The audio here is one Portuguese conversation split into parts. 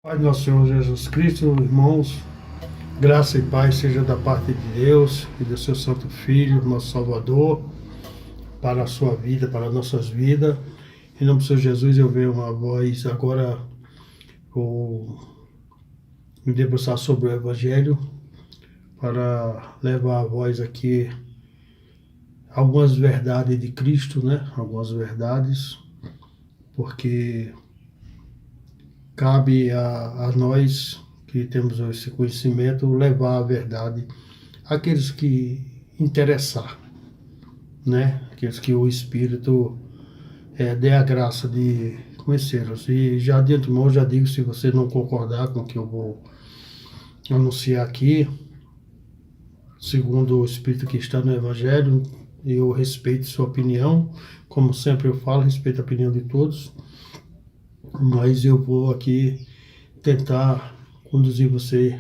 Pai do nosso Senhor Jesus Cristo, irmãos, graça e paz seja da parte de Deus e do seu Santo Filho, nosso Salvador, para a sua vida, para as nossas vidas. Em nome do Senhor Jesus, eu venho uma voz agora, vou me debruçar sobre o Evangelho, para levar a voz aqui algumas verdades de Cristo, né? Algumas verdades, porque cabe a nós que temos esse conhecimento levar a verdade àqueles que interessar, né? Aqueles que o Espírito dê a graça de conhecê-los. E já de antemão já digo, se você não concordar com o que eu vou anunciar aqui, segundo o Espírito que está no Evangelho, eu respeito sua opinião, como sempre eu falo, respeito a opinião de todos, mas eu vou aqui tentar conduzir você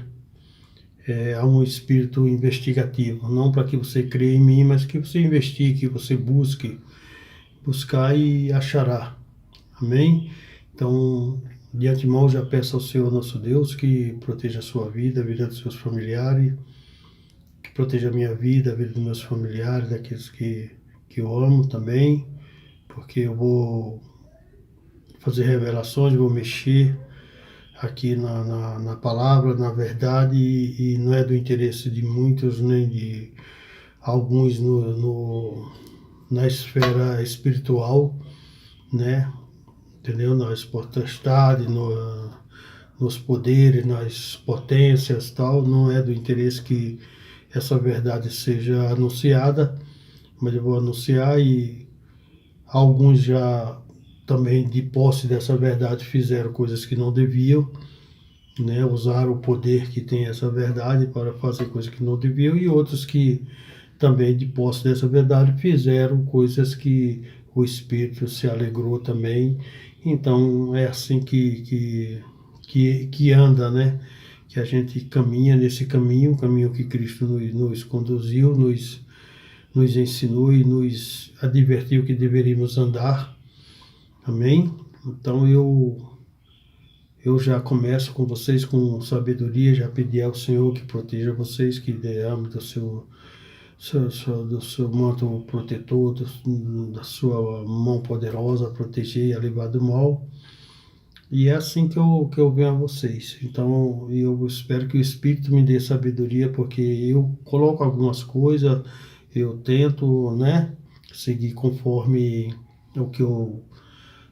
a um espírito investigativo, não para que você creia em mim, mas que você investigue, que você buscar e achará. Amém? Então, de antemão, já peço ao Senhor nosso Deus que proteja a sua vida, a vida dos seus familiares, que proteja a minha vida, a vida dos meus familiares, daqueles que eu amo também, porque eu vou fazer revelações, vou mexer aqui na palavra, na verdade, e não é do interesse de muitos, nem de alguns na esfera espiritual, né? Entendeu? Nas potestades, nos poderes, nas potências, tal, não é do interesse que essa verdade seja anunciada, mas eu vou anunciar e alguns já também de posse dessa verdade fizeram coisas que não deviam, né? Usaram o poder que tem essa verdade para fazer coisas que não deviam, e outros que também de posse dessa verdade fizeram coisas que o Espírito se alegrou também. Então é assim que anda, né? Que a gente caminha nesse caminho, o caminho que Cristo nos conduziu, nos ensinou e nos advertiu que deveríamos andar. Amém? Então eu já começo com vocês com sabedoria, já pedi ao Senhor que proteja vocês, que derrame do seu manto protetor, da sua mão poderosa, proteger e livrar do mal. E é assim que eu venho a vocês. Então eu espero que o Espírito me dê sabedoria, porque eu coloco algumas coisas, eu tento, né, seguir conforme o que eu,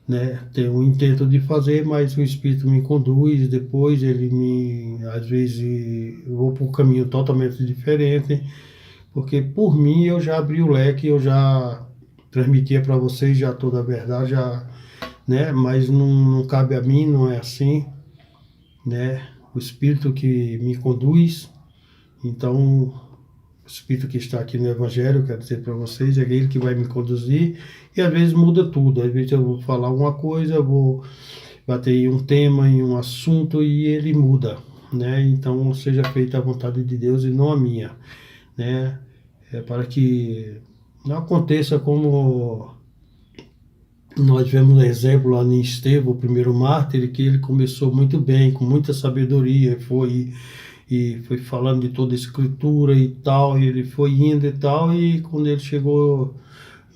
né, tenho o intento de fazer, mas o Espírito me conduz, depois às vezes eu vou por um caminho totalmente diferente, porque por mim eu já abri o leque, eu já transmitia para vocês já toda a verdade, já, né, mas não cabe a mim, não é assim, né, o Espírito que me conduz. Então o Espírito que está aqui no Evangelho, eu quero dizer para vocês, é Ele que vai me conduzir, e às vezes muda tudo. Às vezes eu vou falar uma coisa, eu vou bater em um tema, em um assunto, e ele muda, né? Então seja feita a vontade de Deus e não a minha, né? Para que não aconteça como nós vemos um exemplo lá em Estevão, o primeiro mártir, que ele começou muito bem, com muita sabedoria, foi falando de toda a escritura e tal, e ele foi indo e tal, e quando ele chegou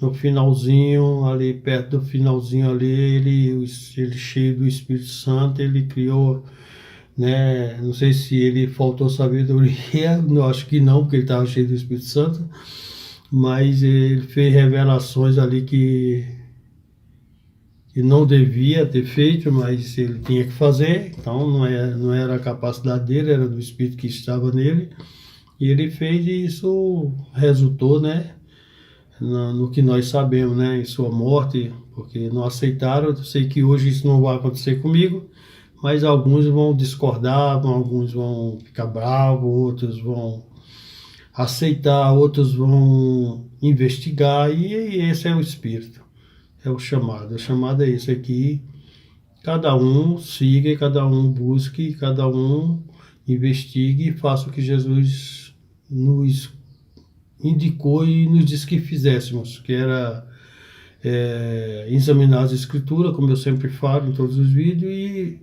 no finalzinho, ali perto do finalzinho ali, ele cheio do Espírito Santo, ele criou, né, não sei se ele faltou sabedoria, eu acho que não, porque ele estava cheio do Espírito Santo, mas ele fez revelações ali que não devia ter feito, mas ele tinha que fazer, então não era a capacidade dele, era do Espírito que estava nele, e ele fez, e isso resultou, né, no que nós sabemos, né, em sua morte, porque não aceitaram. Eu sei que hoje isso não vai acontecer comigo, mas alguns vão discordar, alguns vão ficar bravos, outros vão aceitar, outros vão investigar, e esse é o Espírito. É o chamado. O chamado é esse aqui. Cada um siga, cada um busque, cada um investigue e faça o que Jesus nos indicou e nos disse que fizéssemos, que era examinar as escrituras, como eu sempre falo em todos os vídeos, e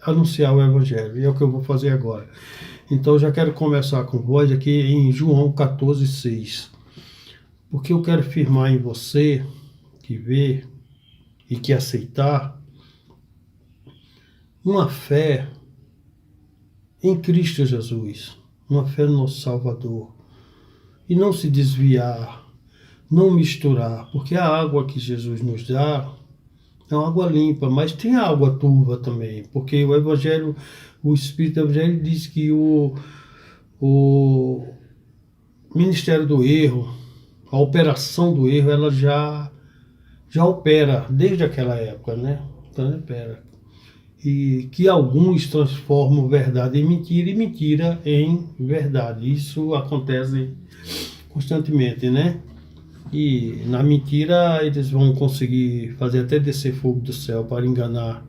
anunciar o Evangelho. E é o que eu vou fazer agora. Então, eu já quero começar com vós aqui em João 14:6. Porque eu quero firmar em você, que vê e que aceitar, uma fé em Cristo Jesus, uma fé no nosso Salvador. E não se desviar, não misturar, porque a água que Jesus nos dá é uma água limpa, mas tem a água turva também, porque o Evangelho, o Espírito do Evangelho diz que o ministério do erro, a operação do erro, ela já opera desde aquela época, né? Então, opera. E que alguns transformam verdade em mentira e mentira em verdade. Isso acontece constantemente, né? E na mentira eles vão conseguir fazer até descer fogo do céu para enganar,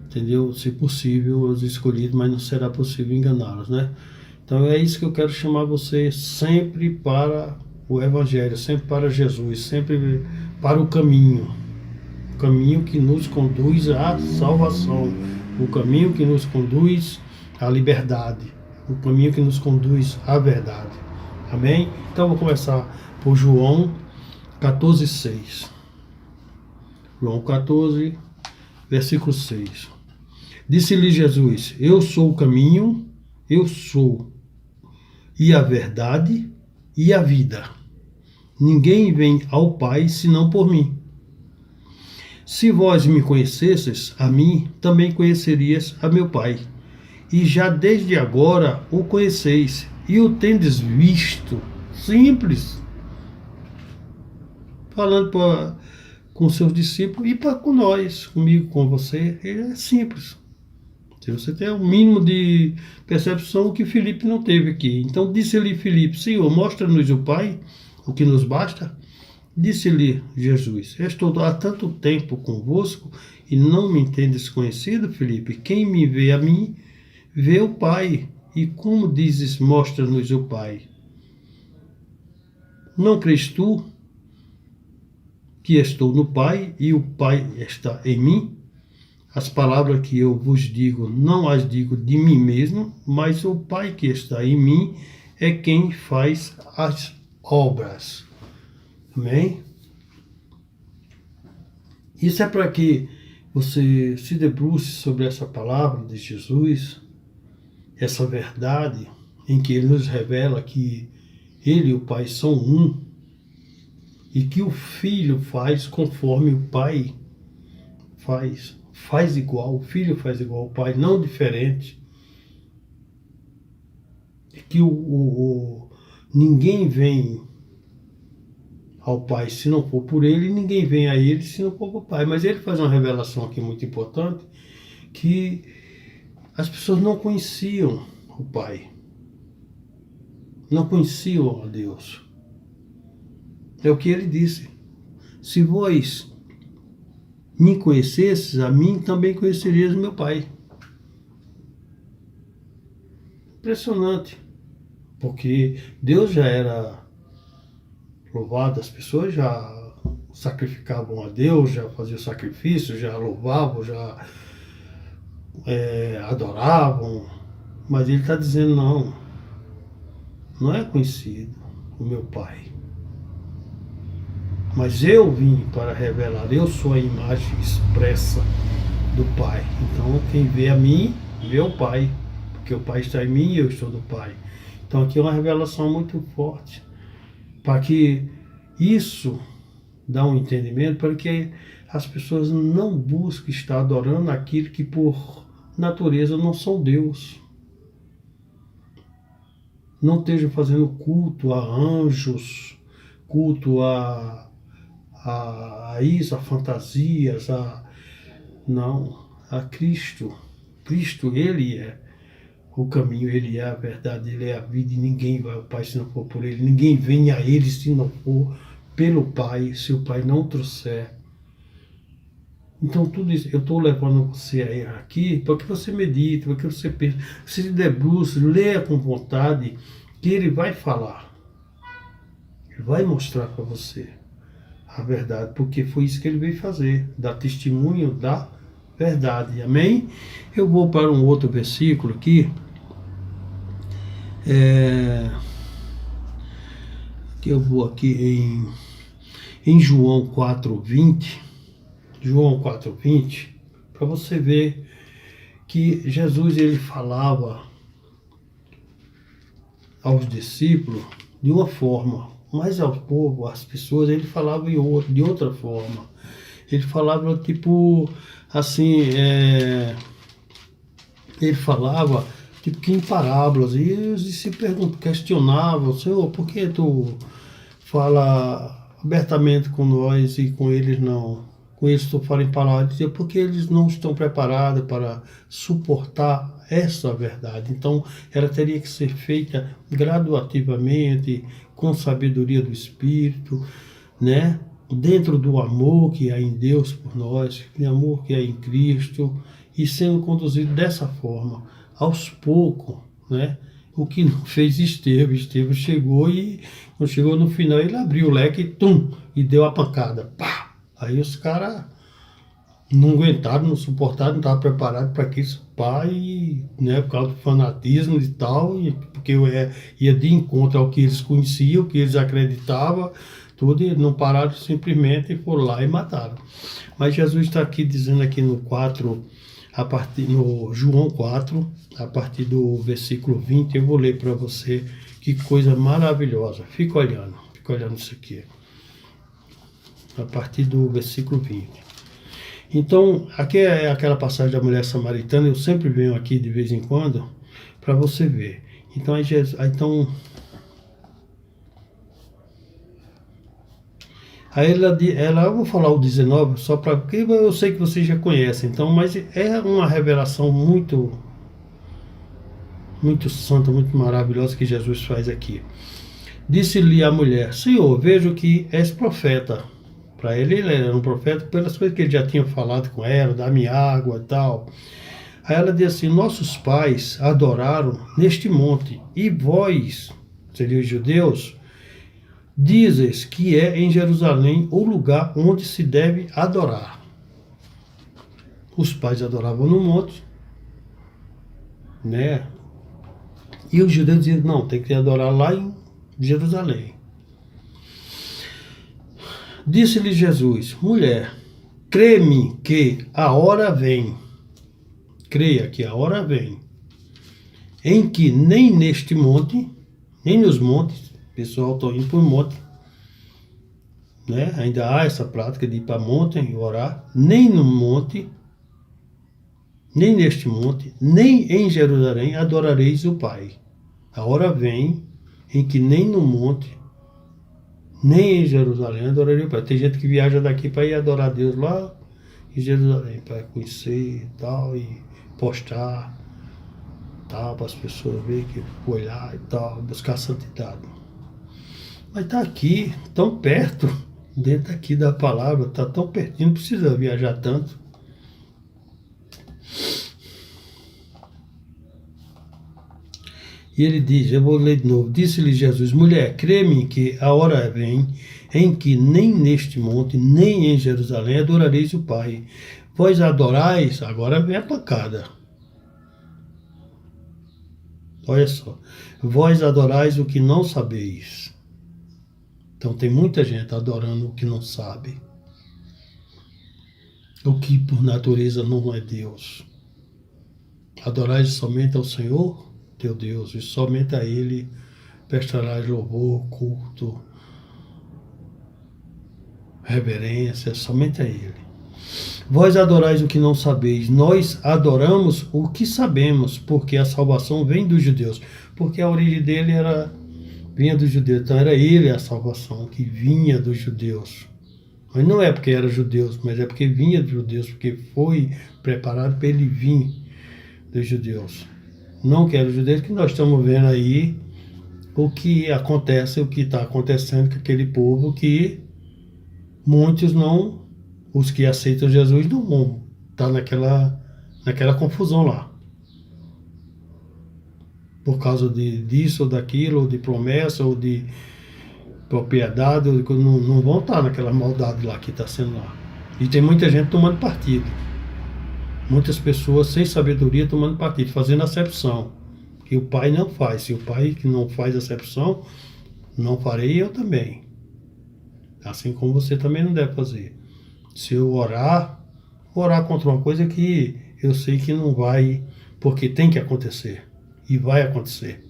entendeu? Se possível, os escolhidos, mas não será possível enganá-los, né? Então é isso que eu quero chamar você sempre para o Evangelho, sempre para Jesus, sempre para o caminho que nos conduz à salvação, o caminho que nos conduz à liberdade, o caminho que nos conduz à verdade. Amém? Então vou começar por João 14:6. João 14, versículo 6. Disse-lhe Jesus: Eu sou o caminho, eu sou e a verdade e a vida. Ninguém vem ao Pai senão por mim. Se vós me conhecesses, a mim, também conhecerias a meu Pai. E já desde agora o conheceis e o tendes visto. Simples. Falando com seus discípulos e com nós, comigo, com você, é simples. Se você tem o mínimo de percepção que Filipe não teve aqui. Então disse-lhe Filipe: Senhor, mostra-nos o Pai, o que nos basta. Disse-lhe Jesus: Estou há tanto tempo convosco e não me tendes conhecido, Filipe? Quem me vê a mim, vê o Pai. E como dizes, mostra-nos o Pai? Não crês tu que estou no Pai e o Pai está em mim? As palavras que eu vos digo, não as digo de mim mesmo, mas o Pai que está em mim é quem faz as obras. Amém? Isso é para que você se debruce sobre essa palavra de Jesus, essa verdade em que Ele nos revela que Ele e o Pai são um e que o Filho faz conforme o Pai faz. Faz igual, o Filho faz igual ao Pai, não diferente. E que ninguém vem ao Pai se não for por Ele, e ninguém vem a Ele se não for por Pai. Mas Ele faz uma revelação aqui muito importante, que as pessoas não conheciam o Pai, não conheciam a Deus. É o que Ele disse: se vós me conhecesses, a mim também conhecerias meu Pai. Impressionante, porque Deus já era louvado, as pessoas já sacrificavam a Deus, já faziam sacrifício, já louvavam, já adoravam, mas Ele está dizendo: não é conhecido o meu Pai. Mas eu vim para revelar, eu sou a imagem expressa do Pai. Então quem vê a mim, vê o Pai, porque o Pai está em mim e eu estou no Pai. Então aqui é uma revelação muito forte, para que isso dá um entendimento, para que as pessoas não busquem estar adorando aquilo que por natureza não são Deus. Não estejam fazendo culto a anjos, culto a isso, a fantasias, a Cristo. Cristo, Ele é o caminho, Ele é a verdade, Ele é a vida, e ninguém vai ao Pai se não for por Ele, ninguém vem a Ele se não for pelo Pai, se o Pai não trouxer. Então tudo isso, eu estou levando você aqui para que você medite, para que você pense, se debruce, leia com vontade, que Ele vai falar, Ele vai mostrar para você a verdade, porque foi isso que Ele veio fazer, dar testemunho da verdade. Amém? Eu vou para um outro versículo aqui. Que eu vou aqui em João 4:20. João 4:20, para você ver que Jesus ele falava aos discípulos de uma forma, mas ao povo, às pessoas, ele falava de outra forma. Ele falava tipo assim, ele falava tipo que em parábolas, e os discípulos questionavam: Senhor, por que tu fala abertamente com nós e com eles não? Com eles tu fala em palavras, dizia, porque eles não estão preparados para suportar essa verdade. Então, ela teria que ser feita gradativamente, com sabedoria do Espírito, né? Dentro do amor que há em Deus por nós, do amor que há em Cristo, e sendo conduzido dessa forma, aos poucos, né? O que não fez Estevão. Estevão chegou e, quando chegou no final, ele abriu o leque e tum, e deu a pancada. Pá! Aí os caras não aguentaram, não suportaram, não estavam preparados para aquilo, pai, né, por causa do fanatismo e tal, e porque eu ia de encontro ao que eles conheciam, o que eles acreditavam, tudo, e não pararam simplesmente e foram lá e mataram. Mas Jesus está aqui dizendo aqui no 4, no João 4, a partir do versículo 20, eu vou ler para você, que coisa maravilhosa. Fica olhando isso aqui. A partir do versículo 20. Então, aqui é aquela passagem da mulher samaritana, eu sempre venho aqui de vez em quando, para você ver. Então, aí ela, eu vou falar o 19, só para, porque eu sei que vocês já conhecem, então, mas é uma revelação muito, muito santa, muito maravilhosa que Jesus faz aqui. Disse-lhe a mulher: Senhor, vejo que és profeta. Para ele era um profeta pelas coisas que ele já tinha falado com ela, dá-me água e tal. Aí ela disse assim: nossos pais adoraram neste monte, e vós, seriam os judeus, dizes que é em Jerusalém o lugar onde se deve adorar. Os pais adoravam no monte, né? E os judeus diziam: não, tem que adorar lá em Jerusalém. Disse-lhe Jesus: mulher, crê-me que a hora vem, creia que a hora vem, em que nem neste monte, nem nos montes, pessoal, estou indo para o monte, né? Ainda há essa prática de ir para monte e orar, nem no monte, nem neste monte, nem em Jerusalém adorareis o Pai. A hora vem em que nem no monte, nem em Jerusalém adoraria o Pai. Tem gente que viaja daqui para ir adorar Deus lá em Jerusalém, para conhecer e tal, e postar, tal, para as pessoas verem, que olhar e tal, buscar santidade. Mas está aqui, tão perto, dentro aqui da palavra, está tão pertinho, não precisa viajar tanto. E ele diz, eu vou ler de novo, disse-lhe Jesus: mulher, crê-me que a hora vem em que nem neste monte, nem em Jerusalém adorareis o Pai. Vós adorais, agora vem a pancada. Olha só, vós adorais o que não sabeis. Então tem muita gente adorando o que não sabe. O que por natureza não é Deus. Adorais somente ao Senhor teu Deus, e somente a Ele prestarás louvor, culto, reverência, somente a Ele. Vós adorais o que não sabeis, nós adoramos o que sabemos, porque a salvação vem dos judeus, porque a origem dele vinha dos judeus, então era Ele a salvação que vinha dos judeus. Mas não é porque era judeus, mas é porque vinha dos judeus, porque foi preparado para ele vir dos judeus. Não que era os judeus, que nós estamos vendo aí o que acontece, o que está acontecendo com aquele povo, que muitos não, os que aceitam Jesus não vão estar naquela confusão lá. Por causa disso ou daquilo, ou de promessa, ou de propriedade, não vão estar naquela maldade lá que está sendo lá. E tem muita gente tomando partido. Muitas pessoas sem sabedoria tomando partido, fazendo acepção. Que o pai não faz. Se o pai que não faz acepção, não farei eu também. Assim como você também não deve fazer. Se eu orar contra uma coisa que eu sei que não vai, porque tem que acontecer. E vai acontecer.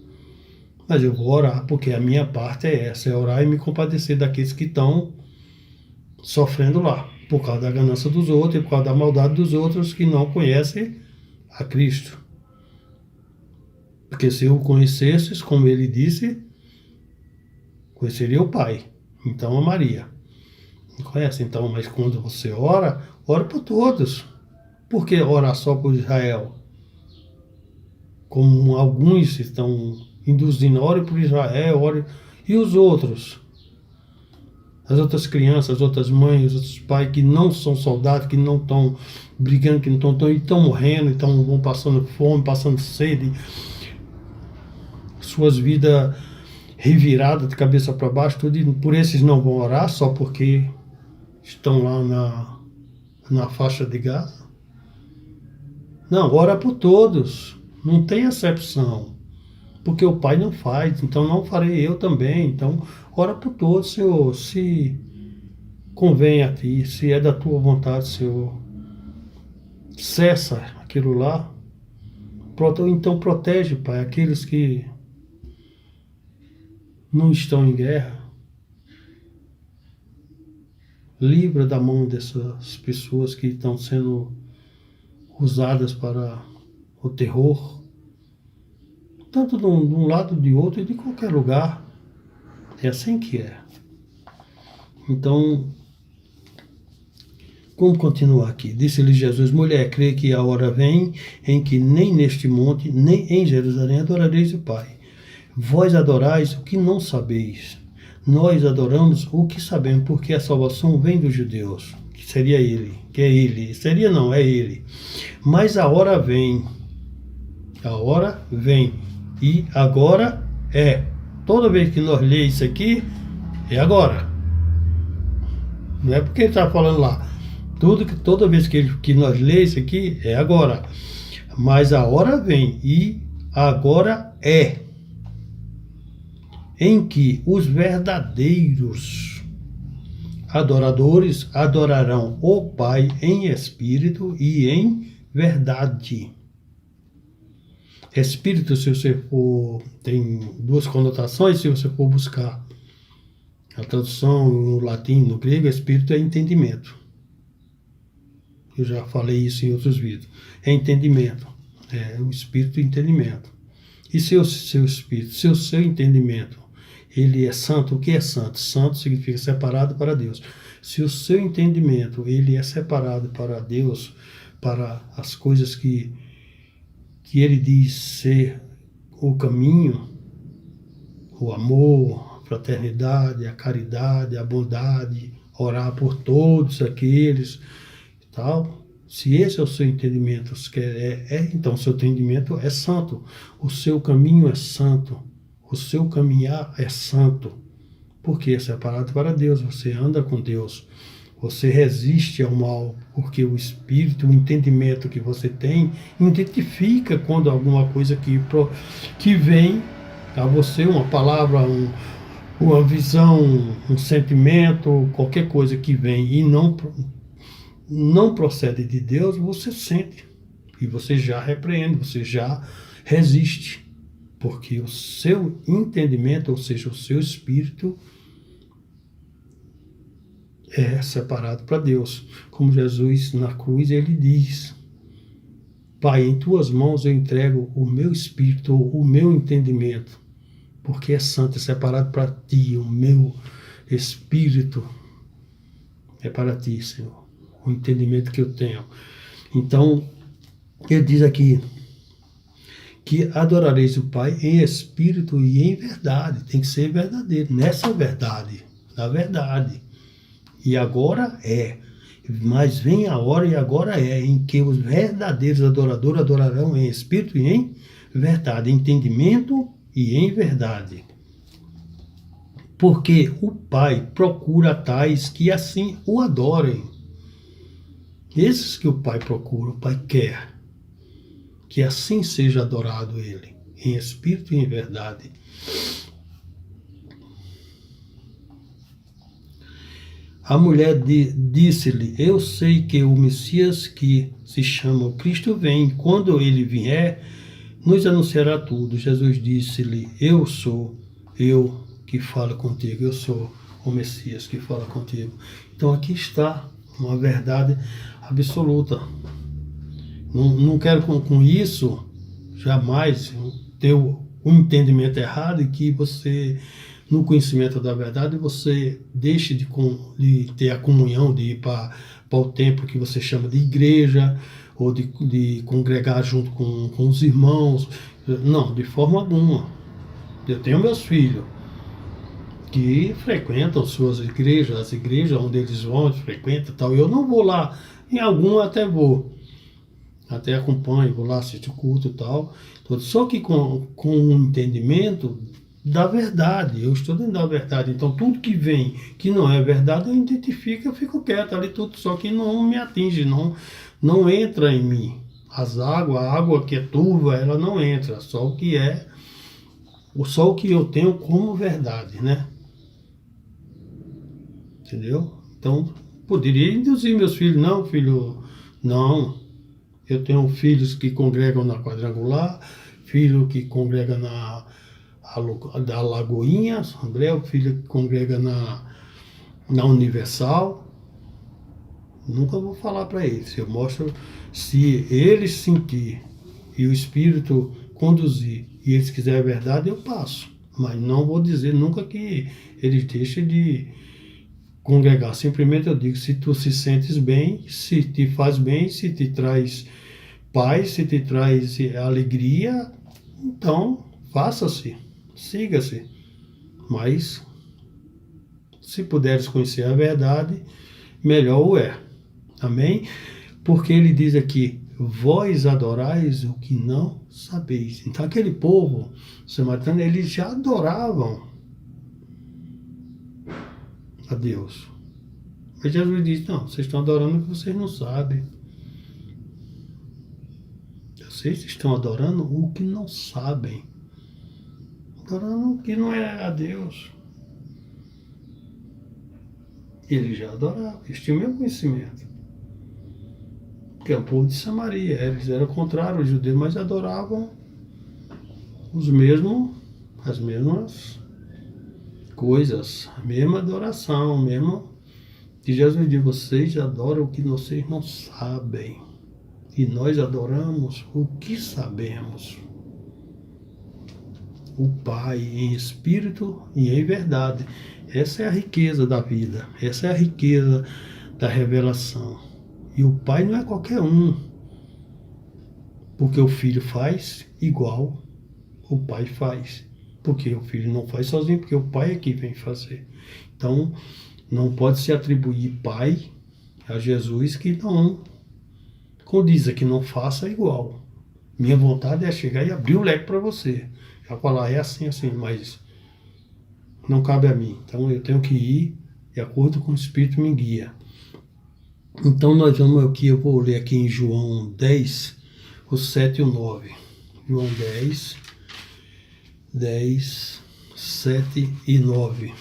Mas eu vou orar, porque a minha parte é essa, é orar e me compadecer daqueles que estão sofrendo lá, por causa da ganância dos outros e por causa da maldade dos outros que não conhecem a Cristo. Porque se eu conhecesses, como ele disse, conheceria o Pai, então amaria. Não conhece? Então, mas quando você ora, ora por todos. Por que orar só por Israel? Como alguns estão induzindo, ore por Israel, ore... E os outros? As outras crianças, as outras mães, os outros pais que não são soldados, que não estão brigando, que não estão morrendo, vão passando fome, passando sede, suas vidas reviradas de cabeça para baixo, tudo, e por esses não vão orar só porque estão lá na faixa de Gaza. Não, ora por todos, não tem acepção, porque o Pai não faz, então não farei eu também. Então ora por todos, Senhor, se convém a Ti, se é da Tua vontade, Senhor, cessa aquilo lá, então protege, Pai, aqueles que não estão em guerra, livra da mão dessas pessoas que estão sendo usadas para o terror, tanto de um lado, de outro e de qualquer lugar. É assim que é. Então, como continuar aqui? Disse-lhe Jesus: mulher, crê que a hora vem em que nem neste monte, nem em Jerusalém adorareis o Pai. Vós adorais o que não sabeis. Nós adoramos o que sabemos, porque a salvação vem dos judeus. Que seria ele, que é ele. Seria não, é ele. Mas a hora vem. A hora vem. E agora é. Toda vez que nós lemos isso aqui, é agora. Não é porque ele está falando lá. Toda vez que nós lemos isso aqui, é agora. Mas a hora vem. E agora é. Em que os verdadeiros adoradores adorarão o Pai em espírito e em verdade. Espírito, se você for, tem duas conotações, se você for buscar a tradução no latim, no grego, espírito é entendimento. Eu já falei isso em outros vídeos. É entendimento. É o espírito e entendimento. E se o seu espírito, se o seu entendimento, ele é santo, o que é santo? Santo significa separado para Deus. Se o seu entendimento, ele é separado para Deus, para as coisas que ele diz ser o caminho, o amor, a fraternidade, a caridade, a bondade, orar por todos aqueles e tal. Se esse é o seu entendimento, então o seu entendimento é santo, o seu caminho é santo, o seu caminhar é santo, porque é separado para Deus, você anda com Deus. Você resiste ao mal, porque o espírito, o entendimento que você tem, identifica quando alguma coisa que vem a você, uma palavra, uma visão, um sentimento, qualquer coisa que vem e não procede de Deus, você sente. E você já repreende, você já resiste. Porque o seu entendimento, ou seja, o seu espírito, é separado para Deus. Como Jesus na cruz, ele diz: Pai, em tuas mãos eu entrego o meu espírito, o meu entendimento, porque é santo, é separado para ti, o meu espírito é para ti, Senhor, o entendimento que eu tenho. Então, ele diz aqui que adorareis o Pai em espírito e em verdade. Tem que ser verdadeiro, nessa verdade, na verdade. E agora é, mas vem a hora e agora é, em que os verdadeiros adoradores adorarão em espírito e em verdade, entendimento e em verdade. Porque o Pai procura tais que assim o adorem. Esses que o Pai procura, o Pai quer que assim seja adorado Ele, em espírito e em verdade. A mulher disse-lhe: eu sei que o Messias, que se chama o Cristo, vem. Quando ele vier, nos anunciará tudo. Jesus disse-lhe: eu sou eu que falo contigo. Eu sou o Messias que fala contigo. Então aqui está uma verdade absoluta. Não quero com isso jamais ter um entendimento errado e que você, no conhecimento da verdade, você deixe de ter a comunhão, de ir para o templo que você chama de igreja, ou de congregar junto com os irmãos. Não, de forma alguma. Eu tenho meus filhos que frequentam suas igrejas, as igrejas onde eles vão, frequentam e tal. Eu não vou lá, em algum até vou. Até acompanho, vou lá, assisto o culto e tal. Só que com o entendimento da verdade. Eu estou dentro da verdade. Então, tudo que vem que não é verdade, eu identifico, eu fico quieto ali, tudo. Só que não me atinge, não entra em mim. A água que é turva, ela não entra. Só o que eu tenho como verdade, né? Entendeu? Então, poderia induzir meus filhos. Não, filho, não. Eu tenho filhos que congregam na Quadrangular, filho que congrega da Lagoinha, André, filho que congrega na Universal. Nunca vou falar para eles. Eu mostro, se eles sentir e o Espírito conduzir e eles quiserem a verdade, eu passo. Mas não vou dizer nunca que eles deixem de congregar. Simplesmente eu digo: se tu se sentes bem, se te faz bem, se te traz paz, se te traz alegria, então faça-se, siga-se. Mas se puderes conhecer a verdade, melhor o é. Amém? Porque ele diz aqui: vós adorais o que não sabeis. Então aquele povo samaritano, eles já adoravam a Deus. Mas Jesus diz: não, vocês estão adorando o que vocês não sabem. Vocês estão adorando o que não sabem. Adorando o que não é a Deus. Eles já adoravam, eles tinham o mesmo conhecimento. Porque é o povo de Samaria, eles eram contrários aos judeus, mas adoravam as mesmas coisas, a mesma adoração, mesmo que Jesus diz: vocês adoram o que vocês não sabem, e nós adoramos o que sabemos. O Pai em espírito e em verdade. Essa é a riqueza da vida, essa é a riqueza da revelação. E o Pai não é qualquer um, porque o Filho faz igual o Pai faz. Porque o Filho não faz sozinho, porque o Pai é que vem fazer. Então, não pode se atribuir Pai a Jesus que não condiza, que não faça igual. Minha vontade é chegar e abrir o leque para você. Já falar: é assim, mas não cabe a mim. Então, eu tenho que ir de acordo com o Espírito me guia. Então, nós vamos aqui, eu vou ler aqui em João 10, o 7 e o 9. João 10, 7 e 9.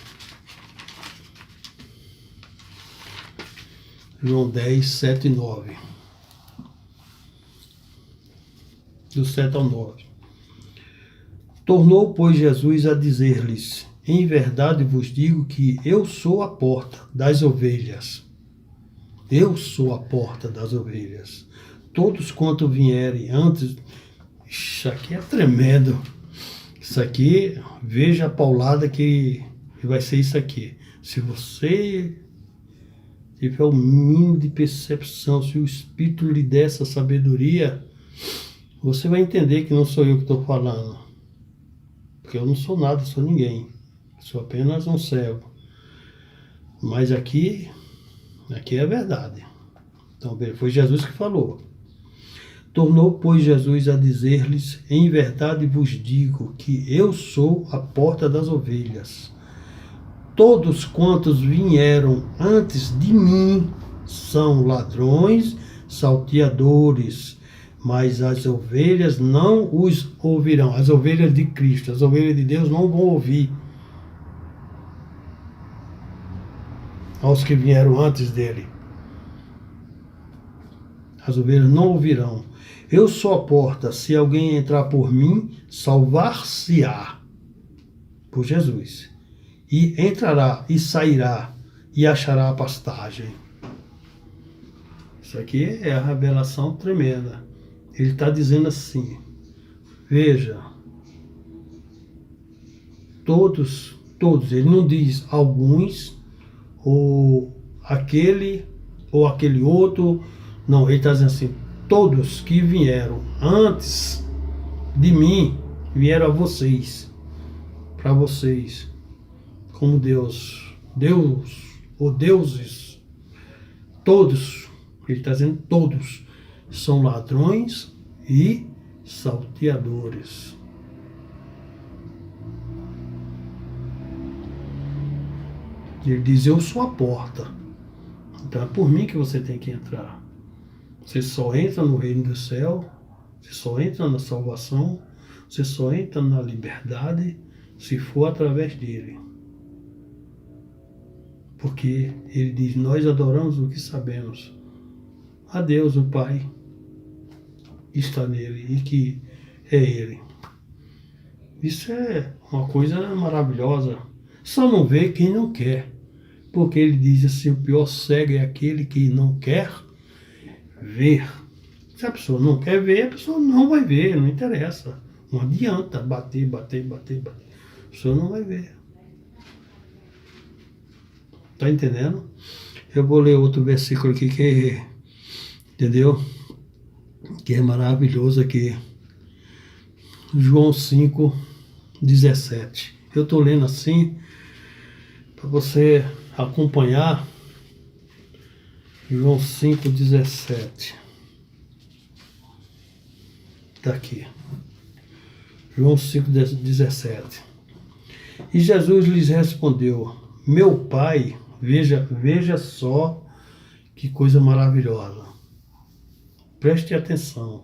João 10, 7 e 9. Do 7 ao 9. Tornou, pois, Jesus a dizer-lhes: em verdade vos digo que eu sou a porta das ovelhas. Eu sou a porta das ovelhas. Todos quanto vierem antes... Isso aqui é tremendo. Isso aqui, veja a paulada que vai ser isso aqui. Se você tiver o mínimo de percepção, se o Espírito lhe der essa sabedoria, você vai entender que não sou eu que estou falando. Porque eu não sou nada, sou ninguém. Sou apenas um servo. Mas aqui é a verdade. Então, foi Jesus que falou. Tornou, pois, Jesus a dizer-lhes: em verdade vos digo que eu sou a porta das ovelhas. Todos quantos vieram antes de mim são ladrões salteadores, mas as ovelhas não os ouvirão. As ovelhas de Cristo, as ovelhas de Deus não vão ouvir aos que vieram antes dele. As ovelhas não ouvirão. Eu sou a porta, se alguém entrar por mim, salvar-se-á por Jesus. E entrará e sairá e achará a pastagem. Isso aqui é a revelação tremenda. Ele está dizendo assim, veja, todos, ele não diz alguns, ou aquele outro, não, ele está dizendo assim, todos que vieram antes de mim, vieram a vocês, para vocês, como Deus, ou deuses, todos, ele está dizendo todos, são ladrões e salteadores. Ele diz, eu sou a porta. Então é por mim que você tem que entrar. Você só entra no reino do céu, você só entra na salvação, você só entra na liberdade se for através dele. Porque ele diz, nós adoramos o que sabemos. A Deus, o Pai, está nele e que é ele. Isso é uma coisa maravilhosa. Só não vê quem não quer. Porque ele diz assim, o pior cego é aquele que não quer ver. Se a pessoa não quer ver, a pessoa não vai ver, não interessa. Não adianta bater. A pessoa não vai ver. Tá entendendo? Eu vou ler outro versículo aqui que, entendeu? Que é maravilhoso aqui. João 5:17. Eu estou lendo assim para você acompanhar. João 5:17. Está aqui. João 5:17. E Jesus lhes respondeu, meu Pai, veja só que coisa maravilhosa. Preste atenção.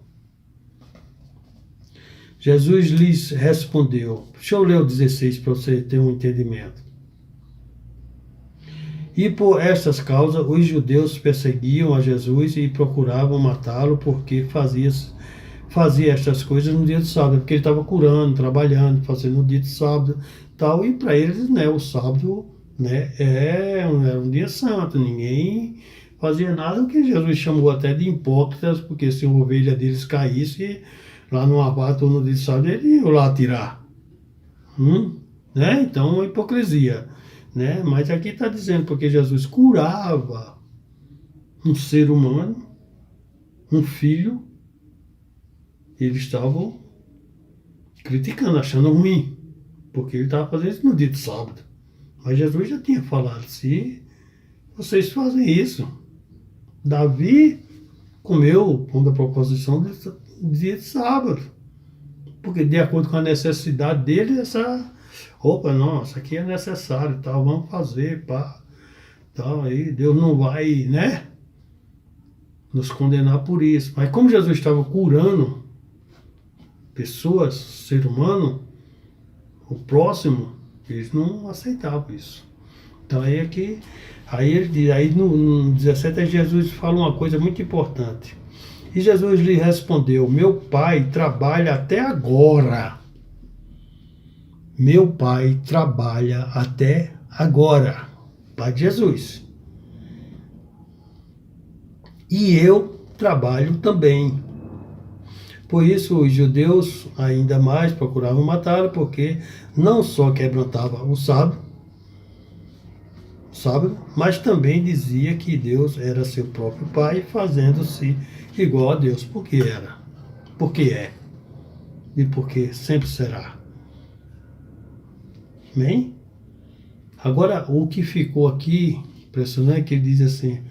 Jesus lhes respondeu. Deixa eu ler o 16 para você ter um entendimento. E por estas causas os judeus perseguiam a Jesus e procuravam matá-lo porque fazia estas coisas no dia de sábado, porque ele estava curando, trabalhando, fazendo no dia de sábado, tal, e para eles, né, o sábado, né, era um dia santo, ninguém fazia nada, o que Jesus chamou até de hipócritas, porque se uma ovelha deles caísse lá no abate ou no dia de sábado, ele ia lá tirar. Né? Então, hipocrisia. Né? Mas aqui está dizendo, porque Jesus curava um ser humano, um filho, eles estavam criticando, achando ruim, porque ele estava fazendo isso no dia de sábado. Mas Jesus já tinha falado, se vocês fazem isso, Davi comeu o pão da proposição do dia de sábado, porque de acordo com a necessidade dele, nossa, aqui é necessário, tal, vamos fazer, pá, tal, aí Deus não vai, né, nos condenar por isso. Mas como Jesus estava curando pessoas, ser humano, o próximo, eles não aceitavam isso. Então aí no 17 Jesus fala uma coisa muito importante. E Jesus lhe respondeu, meu Pai trabalha até agora. Meu Pai trabalha até agora. Pai de Jesus. E eu trabalho também. Por isso os judeus ainda mais procuravam matá-lo, porque não só quebrantava o sábado, mas também dizia que Deus era seu próprio Pai, fazendo-se igual a Deus, porque era, porque é e porque sempre será. Amém? Agora, o que ficou aqui impressionante é que ele diz assim,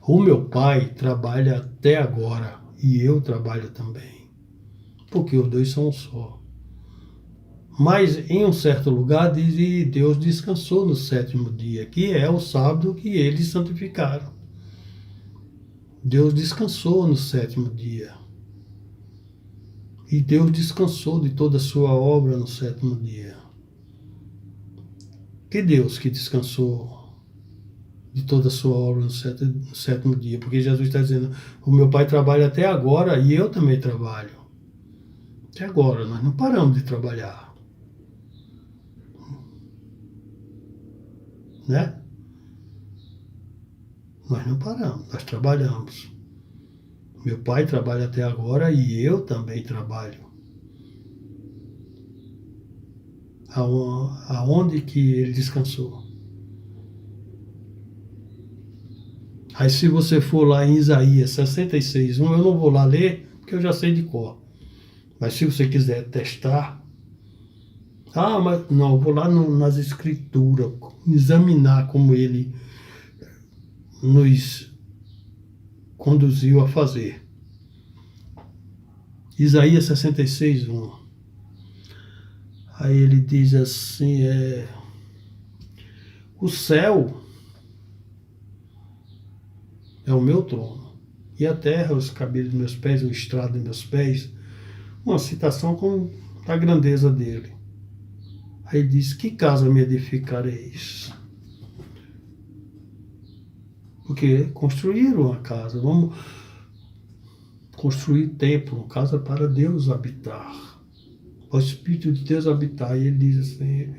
o meu Pai trabalha até agora e eu trabalho também, porque os dois são um só. Mas em um certo lugar diz que Deus descansou no sétimo dia, que é o sábado que eles santificaram. Deus descansou no sétimo dia. E Deus descansou de toda a sua obra no sétimo dia. Que Deus que descansou de toda a sua obra no sétimo dia? Porque Jesus está dizendo, o meu Pai trabalha até agora e eu também trabalho. Até agora, nós não paramos de trabalhar. Né? Nós não paramos, nós trabalhamos. Meu Pai trabalha até agora e eu também trabalho. Aonde que ele descansou? Aí se você for lá em Isaías 66:1, eu não vou lá ler, porque eu já sei de cor. Mas se você quiser testar, mas não, eu vou lá nas escrituras, examinar como ele nos conduziu a fazer. Isaías 66:1. Aí ele diz assim, o céu é o meu trono, e a terra, os cabelos dos meus pés, o estrado dos meus pés. Uma citação com a grandeza dele. Aí ele diz, que casa me edificareis? Porque construíram a casa, vamos construir templo, casa para Deus habitar. O Espírito de Deus habitar. E ele diz assim,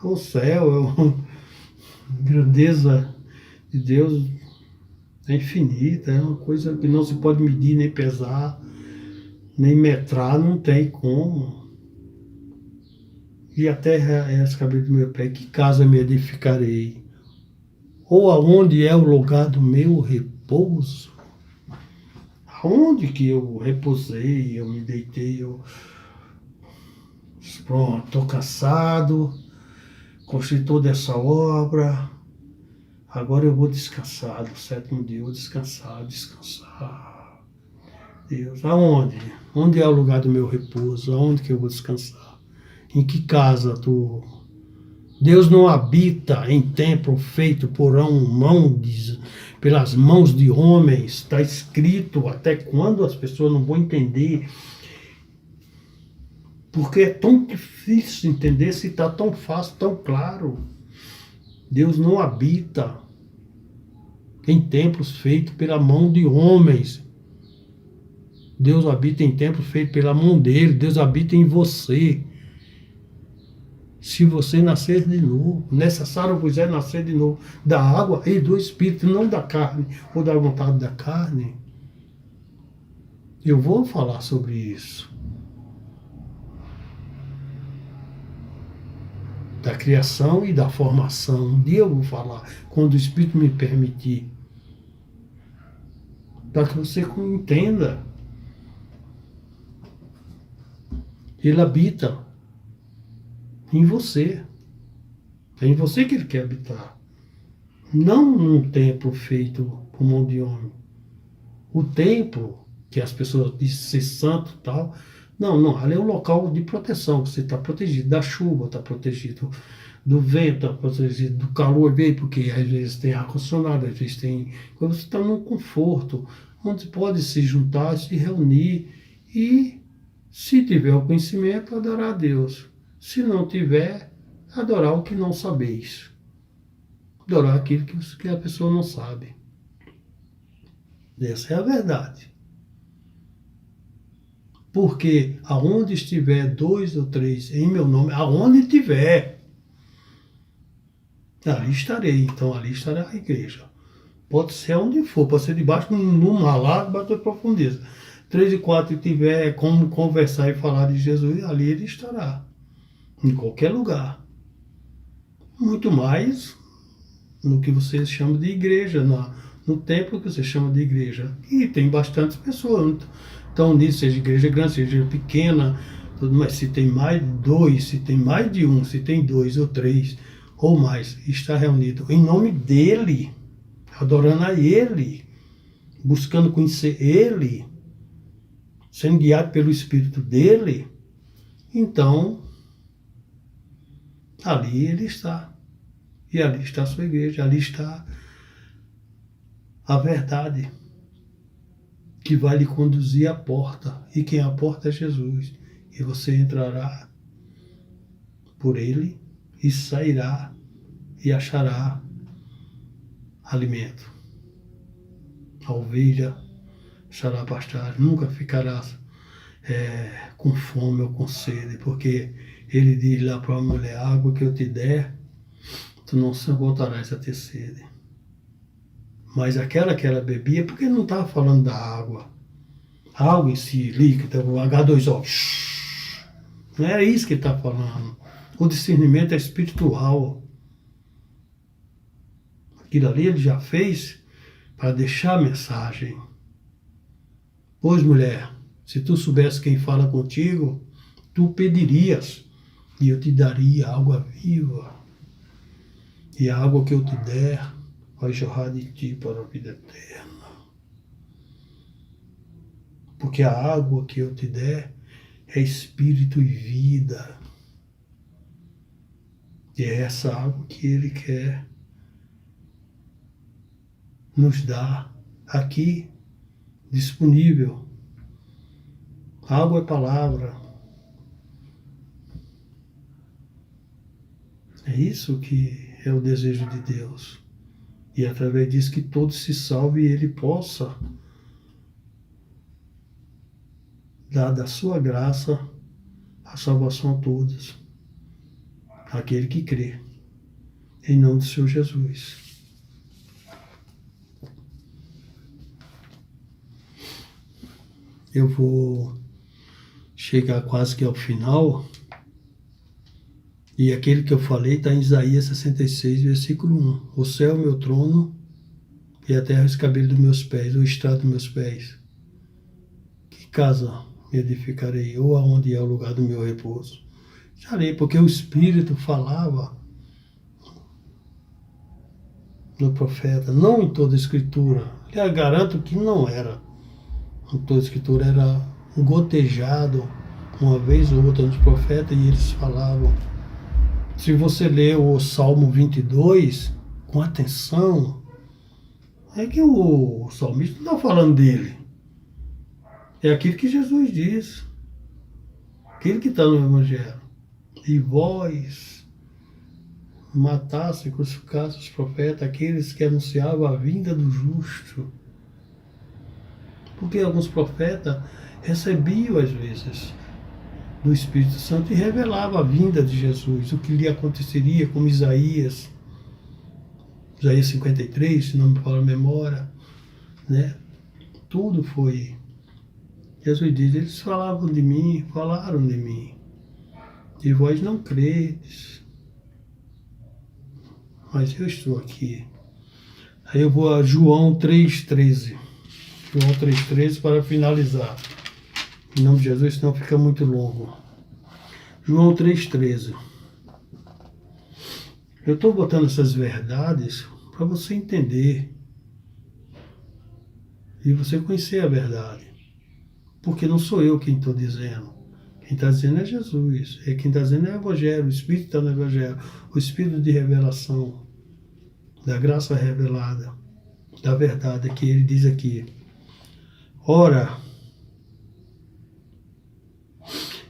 o céu é uma grandeza de Deus é infinita, é uma coisa que não se pode medir, nem pesar, nem metrar, não tem como. E a terra é as cabeças do meu pé, que casa me edificarei? Ou aonde é o lugar do meu repouso? Aonde que eu repousei, eu me deitei, pronto, estou cansado, construí toda essa obra, agora eu vou descansar, no sétimo dia eu vou descansar. Deus, aonde? Onde é o lugar do meu repouso? Aonde que eu vou descansar? Em que casa tu? Deus não habita em templo feito pelas mãos de homens. Está escrito. Até quando as pessoas não vão entender? Porque é tão difícil entender se está tão fácil, tão claro. Deus não habita em templos feitos pela mão de homens. Deus habita em templos feitos pela mão dele. Deus habita em você. Se você nascer de novo, necessário vos é nascer de novo da água e do Espírito, não da carne ou da vontade da carne. Eu vou falar sobre isso. Da criação e da formação. Um dia eu vou falar, quando o Espírito me permitir. Para que você entenda. Ele habita em você. É em você que ele quer habitar. Não num templo feito por mão de homem. O templo, que as pessoas dizem ser santo e tal, não, ali é um local de proteção, você está protegido da chuva, está protegido do vento, está protegido do calor, porque às vezes tem ar-condicionado, às vezes tem. Você está num conforto, onde pode se juntar, se reunir e, se tiver o conhecimento, adorar a Deus. Se não tiver, adorar o que não sabeis. Adorar aquilo que a pessoa não sabe. Essa é a verdade. Porque aonde estiver 2 ou 3 em meu nome, aonde tiver, ali estarei. Então ali estará a igreja. Pode ser onde for, pode ser debaixo de um lago, debaixo da profundeza. 3 e 4 tiver como conversar e falar de Jesus, ali ele estará. Em qualquer lugar. Muito mais no que vocês chamam de igreja, no templo que você chama de igreja. E tem bastantes pessoas. Então, nisso, seja igreja grande, seja igreja pequena, tudo mais. Se tem mais de 2, se tem mais de 1, se tem 2 ou 3 ou mais, está reunido em nome dele, adorando a ele, buscando conhecer ele, sendo guiado pelo Espírito dele, então, ali ele está. E ali está a sua igreja, ali está a verdade. que vai lhe conduzir à porta. E quem é a porta é Jesus. E você entrará por ele e sairá e achará alimento. A ovelha achará pastagem, nunca ficará com fome ou com sede, porque ele diz lá para a mulher: a água que eu te der, tu não se voltarás a ter sede. Mas aquela que ela bebia, porque ele não estava falando da água. A água em si, líquida, o H2O. Não era isso que ele está falando. O discernimento é espiritual. Aquilo ali ele já fez para deixar a mensagem. Pois, mulher, se tu soubesse quem fala contigo, tu pedirias e eu te daria água viva. E a água que eu te der vai jorrar de ti para a vida eterna. Porque a água que eu te der é espírito e vida. E é essa água que ele quer nos dar aqui, disponível. Água é palavra. É isso que é o desejo de Deus. E é através disso que todos se salvem e ele possa dar da sua graça a salvação a todos. Aquele que crê. Em nome do Senhor Jesus. Eu vou chegar quase que ao final. E aquele que eu falei está em Isaías 66, versículo 1. O céu é o meu trono e a terra é os cabelos dos meus pés, o estrado dos meus pés. Que casa me edificarei, ou aonde é o lugar do meu repouso? Estarei, porque o Espírito falava no profeta, não em toda a Escritura. Eu garanto que não era. Em toda a Escritura era gotejado uma vez ou outra nos profetas e eles falavam. Se você ler o Salmo 22 com atenção, é que o salmista não está falando dele. É aquilo que Jesus diz. Aquilo que está no Evangelho. E vós matasse, crucificasse os profetas, aqueles que anunciavam a vinda do justo. Porque alguns profetas recebiam, às vezes, do Espírito Santo e revelava a vinda de Jesus, o que lhe aconteceria, como Isaías 53, se não me falha a memória, né? Tudo foi. Jesus diz, eles falaram de mim, e vós não credes, mas eu estou aqui. Aí eu vou a João 3,13. João 3,13 para finalizar. Em nome de Jesus, senão fica muito longo. João 3,13. Eu estou botando essas verdades para você entender e você conhecer a verdade. Porque não sou eu quem estou dizendo. Quem está dizendo é Jesus. Quem está dizendo é o Evangelho. O Espírito está no Evangelho. O Espírito de revelação. Da graça revelada. Da verdade que ele diz aqui. Ora.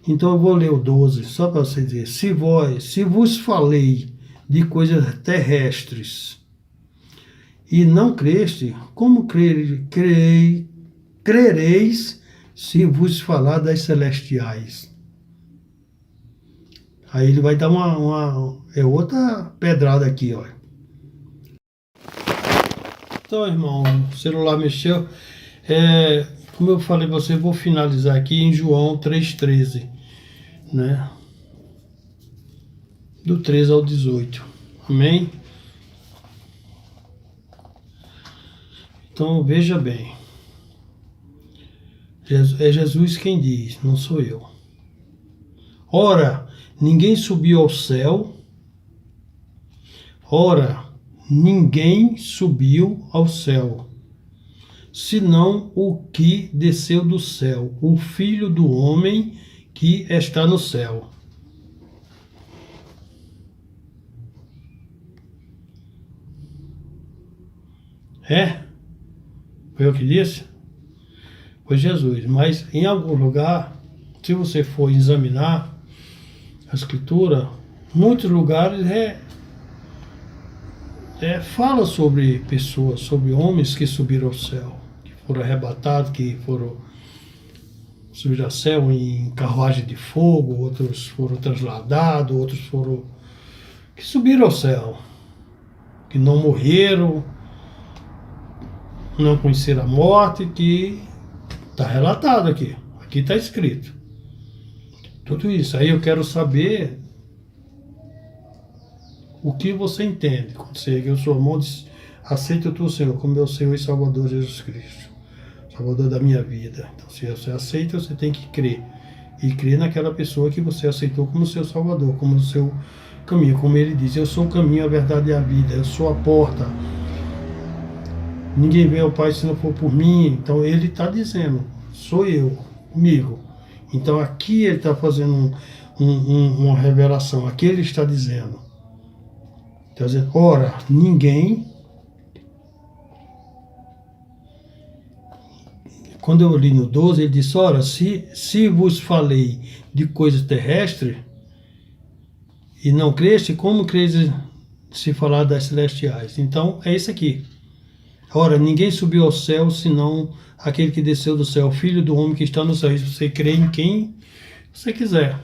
Então eu vou ler o 12. Só para você dizer. Se vos falei de coisas terrestres e não creste, como crereis se vos falar das celestiais? Aí ele vai dar outra pedrada aqui, ó. Então, irmão, o celular mexeu. Como eu falei para você, eu vou finalizar aqui em João 3,13, né? Do 13 ao 18. Amém? Então, veja bem. É Jesus quem diz, não sou eu. Ora, ninguém subiu ao céu. Ora, ninguém subiu ao céu, senão o que desceu do céu, o Filho do Homem que está no céu. Foi eu que disse? foi Jesus. Mas em algum lugar, se você for examinar a Escritura, muitos lugares fala sobre pessoas, sobre homens que subiram ao céu, que foram arrebatados, que foram subiram ao céu em carruagem de fogo, outros foram transladados, outros foram que subiram ao céu, que não morreram, não conheceram a morte, que está relatado aqui está escrito. Tudo isso. Aí eu quero saber o que você entende quando você ergueu sua mão e diz: aceita o teu Senhor como meu Senhor e Salvador Jesus Cristo, Salvador da minha vida. Então, se você aceita, você tem que crer. E crer naquela pessoa que você aceitou como seu Salvador, como o seu caminho. Como ele diz: eu sou o caminho, a verdade e a vida. Eu sou a porta. Ninguém vem ao Pai se não for por mim. Então ele está dizendo: sou eu, comigo. Então aqui ele está fazendo uma revelação. Aqui ele está dizendo. Está dizendo: ora, ninguém. Quando eu li no 12, ele disse: ora, se vos falei de coisas terrestres e não creste, como creis se falar das celestiais? Então é isso aqui. Ora, ninguém subiu ao céu senão aquele que desceu do céu, o Filho do Homem que está no céu. E você crê em quem você quiser.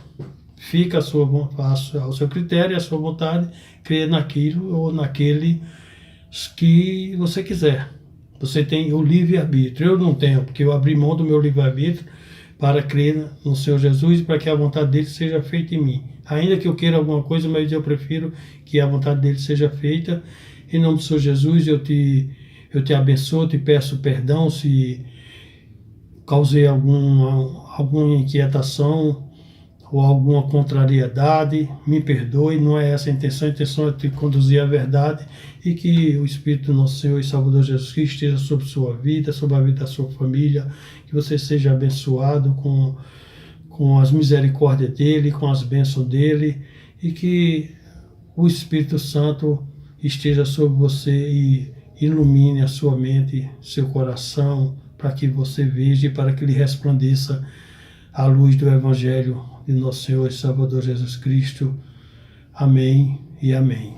Fica ao seu critério, à sua vontade, crer naquilo ou naquele que você quiser. Você tem o livre-arbítrio. Eu não tenho, porque eu abri mão do meu livre-arbítrio para crer no Senhor Jesus e para que a vontade dele seja feita em mim. Ainda que eu queira alguma coisa, mas eu prefiro que a vontade dele seja feita. Em nome do Senhor Jesus, eu te abençoo, te peço perdão se causei alguma inquietação ou alguma contrariedade, me perdoe, não é essa a intenção é te conduzir à verdade e que o Espírito do nosso Senhor e Salvador Jesus Cristo esteja sobre sua vida, sobre a vida da sua família, que você seja abençoado com as misericórdias dele, com as bênçãos dele e que o Espírito Santo esteja sobre você e ilumine a sua mente, seu coração, para que você veja e para que lhe resplandeça a luz do Evangelho de nosso Senhor e Salvador Jesus Cristo. Amém e amém.